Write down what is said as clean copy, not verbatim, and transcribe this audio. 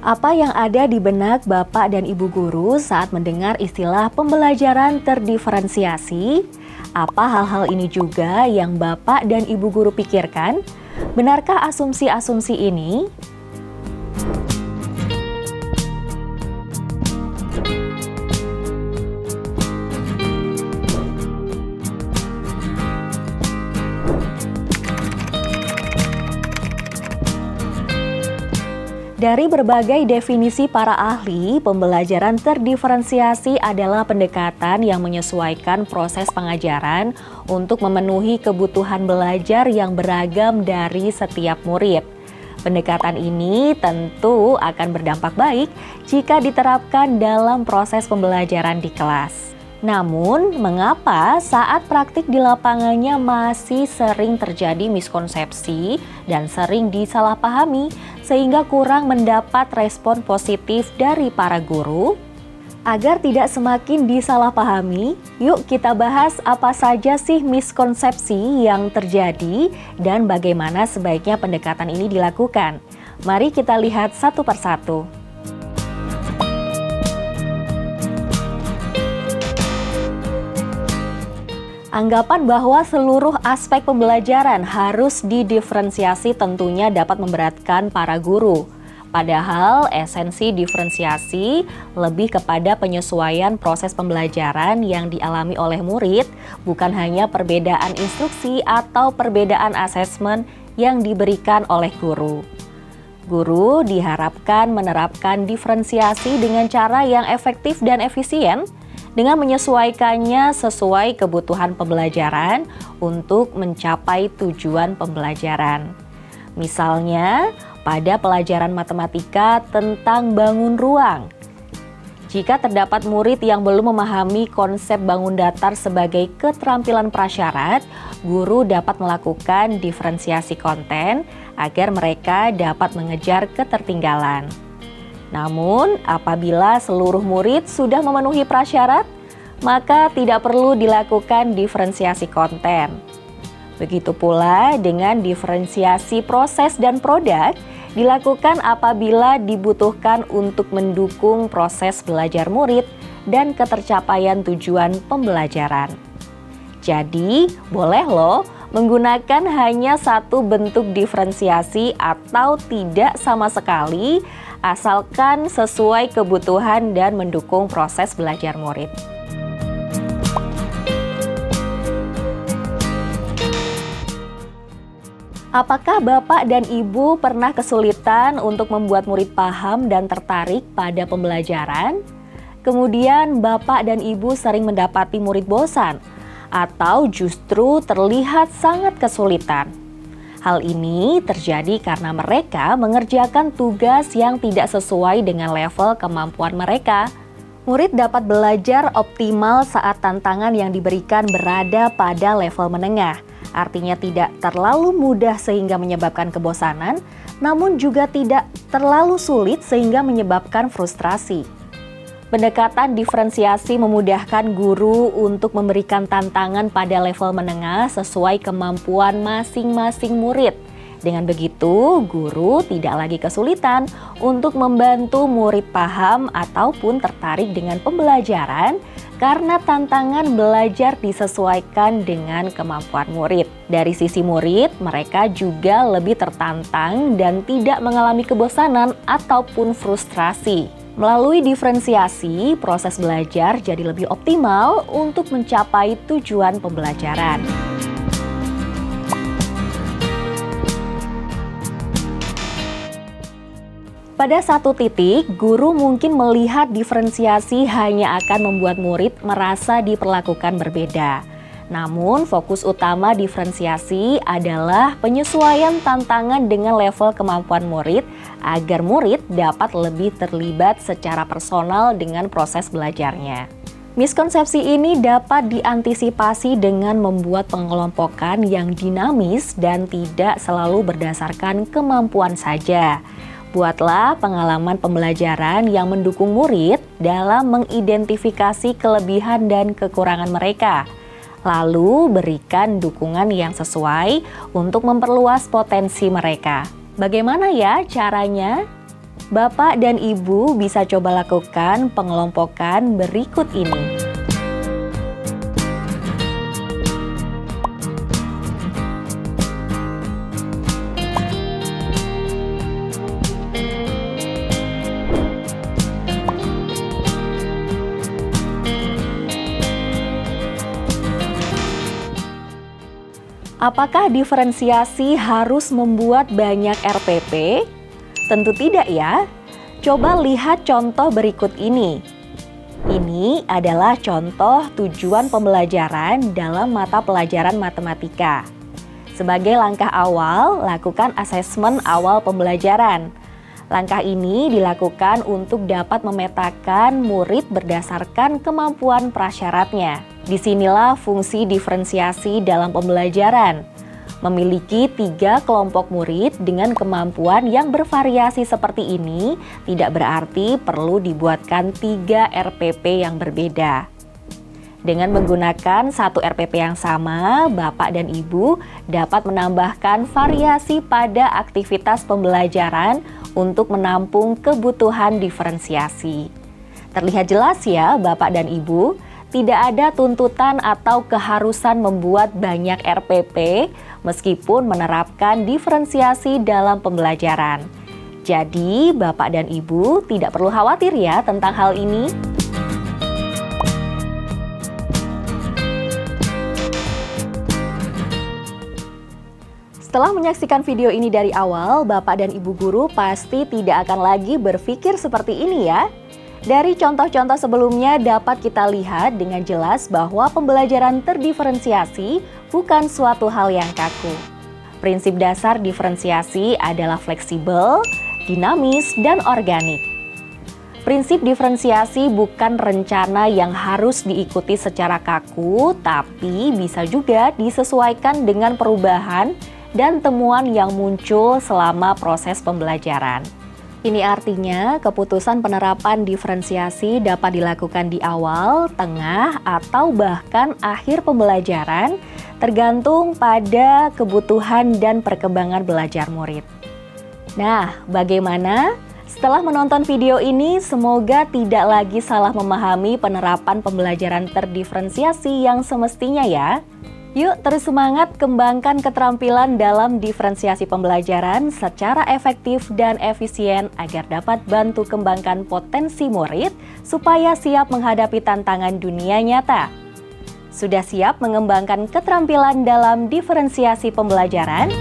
Apa yang ada di benak Bapak dan Ibu guru saat mendengar istilah pembelajaran terdiferensiasi? Apa hal-hal ini juga yang Bapak dan Ibu guru pikirkan? Benarkah asumsi-asumsi ini? Dari berbagai definisi para ahli, pembelajaran terdiferensiasi adalah pendekatan yang menyesuaikan proses pengajaran untuk memenuhi kebutuhan belajar yang beragam dari setiap murid. Pendekatan ini tentu akan berdampak baik jika diterapkan dalam proses pembelajaran di kelas. Namun, mengapa saat praktik di lapangannya masih sering terjadi miskonsepsi dan sering disalahpahami sehingga kurang mendapat respon positif dari para guru? Agar tidak semakin disalahpahami, yuk kita bahas apa saja sih miskonsepsi yang terjadi dan bagaimana sebaiknya pendekatan ini dilakukan. Mari kita lihat satu persatu. Anggapan bahwa seluruh aspek pembelajaran harus didiferensiasi tentunya dapat memberatkan para guru. Padahal esensi diferensiasi lebih kepada penyesuaian proses pembelajaran yang dialami oleh murid, bukan hanya perbedaan instruksi atau perbedaan asesmen yang diberikan oleh guru. Guru diharapkan menerapkan diferensiasi dengan cara yang efektif dan efisien, dengan menyesuaikannya sesuai kebutuhan pembelajaran untuk mencapai tujuan pembelajaran. Misalnya, pada pelajaran matematika tentang bangun ruang. Jika terdapat murid yang belum memahami konsep bangun datar sebagai keterampilan prasyarat, guru dapat melakukan diferensiasi konten agar mereka dapat mengejar ketertinggalan. Namun, apabila seluruh murid sudah memenuhi prasyarat, maka tidak perlu dilakukan diferensiasi konten. Begitu pula dengan diferensiasi proses dan produk dilakukan apabila dibutuhkan untuk mendukung proses belajar murid dan ketercapaian tujuan pembelajaran. Jadi, boleh loh menggunakan hanya satu bentuk diferensiasi atau tidak sama sekali, asalkan sesuai kebutuhan dan mendukung proses belajar murid. Apakah Bapak dan Ibu pernah kesulitan untuk membuat murid paham dan tertarik pada pembelajaran? Kemudian Bapak dan Ibu sering mendapati murid bosan atau justru terlihat sangat kesulitan. Hal ini terjadi karena mereka mengerjakan tugas yang tidak sesuai dengan level kemampuan mereka. Murid dapat belajar optimal saat tantangan yang diberikan berada pada level menengah. Artinya tidak terlalu mudah sehingga menyebabkan kebosanan, namun juga tidak terlalu sulit sehingga menyebabkan frustrasi. Pendekatan diferensiasi memudahkan guru untuk memberikan tantangan pada level menengah sesuai kemampuan masing-masing murid. Dengan begitu, guru tidak lagi kesulitan untuk membantu murid paham ataupun tertarik dengan pembelajaran karena tantangan belajar disesuaikan dengan kemampuan murid. Dari sisi murid, mereka juga lebih tertantang dan tidak mengalami kebosanan ataupun frustrasi. Melalui diferensiasi, proses belajar jadi lebih optimal untuk mencapai tujuan pembelajaran. Pada satu titik, guru mungkin melihat diferensiasi hanya akan membuat murid merasa diperlakukan berbeda. Namun, fokus utama diferensiasi adalah penyesuaian tantangan dengan level kemampuan murid agar murid dapat lebih terlibat secara personal dengan proses belajarnya. Miskonsepsi ini dapat diantisipasi dengan membuat pengelompokan yang dinamis dan tidak selalu berdasarkan kemampuan saja. Buatlah pengalaman pembelajaran yang mendukung murid dalam mengidentifikasi kelebihan dan kekurangan mereka. Lalu berikan dukungan yang sesuai untuk memperluas potensi mereka. Bagaimana ya caranya? Bapak dan Ibu bisa coba lakukan pengelompokan berikut ini. Apakah diferensiasi harus membuat banyak RPP? Tentu tidak ya. Coba lihat contoh berikut ini. Ini adalah contoh tujuan pembelajaran dalam mata pelajaran matematika. Sebagai langkah awal, lakukan asesmen awal pembelajaran. Langkah ini dilakukan untuk dapat memetakan murid berdasarkan kemampuan prasyaratnya. Disinilah fungsi diferensiasi dalam pembelajaran. Memiliki 3 kelompok murid dengan kemampuan yang bervariasi seperti ini tidak berarti perlu dibuatkan 3 RPP yang berbeda. Dengan menggunakan 1 RPP yang sama, Bapak dan Ibu dapat menambahkan variasi pada aktivitas pembelajaran untuk menampung kebutuhan diferensiasi. Terlihat jelas ya Bapak dan Ibu, tidak ada tuntutan atau keharusan membuat banyak RPP meskipun menerapkan diferensiasi dalam pembelajaran. Jadi, Bapak dan Ibu tidak perlu khawatir ya tentang hal ini. Setelah menyaksikan video ini dari awal, Bapak dan Ibu guru pasti tidak akan lagi berpikir seperti ini ya. Dari contoh-contoh sebelumnya dapat kita lihat dengan jelas bahwa pembelajaran terdiferensiasi bukan suatu hal yang kaku. Prinsip dasar diferensiasi adalah fleksibel, dinamis, dan organik. Prinsip diferensiasi bukan rencana yang harus diikuti secara kaku, tapi bisa juga disesuaikan dengan perubahan dan temuan yang muncul selama proses pembelajaran. Ini artinya keputusan penerapan diferensiasi dapat dilakukan di awal, tengah, atau bahkan akhir pembelajaran, tergantung pada kebutuhan dan perkembangan belajar murid. Nah, bagaimana? Setelah menonton video ini, semoga tidak lagi salah memahami penerapan pembelajaran terdiferensiasi yang semestinya ya. Yuk terus semangat kembangkan keterampilan dalam diferensiasi pembelajaran secara efektif dan efisien agar dapat bantu kembangkan potensi murid supaya siap menghadapi tantangan dunia nyata. Sudah siap mengembangkan keterampilan dalam diferensiasi pembelajaran?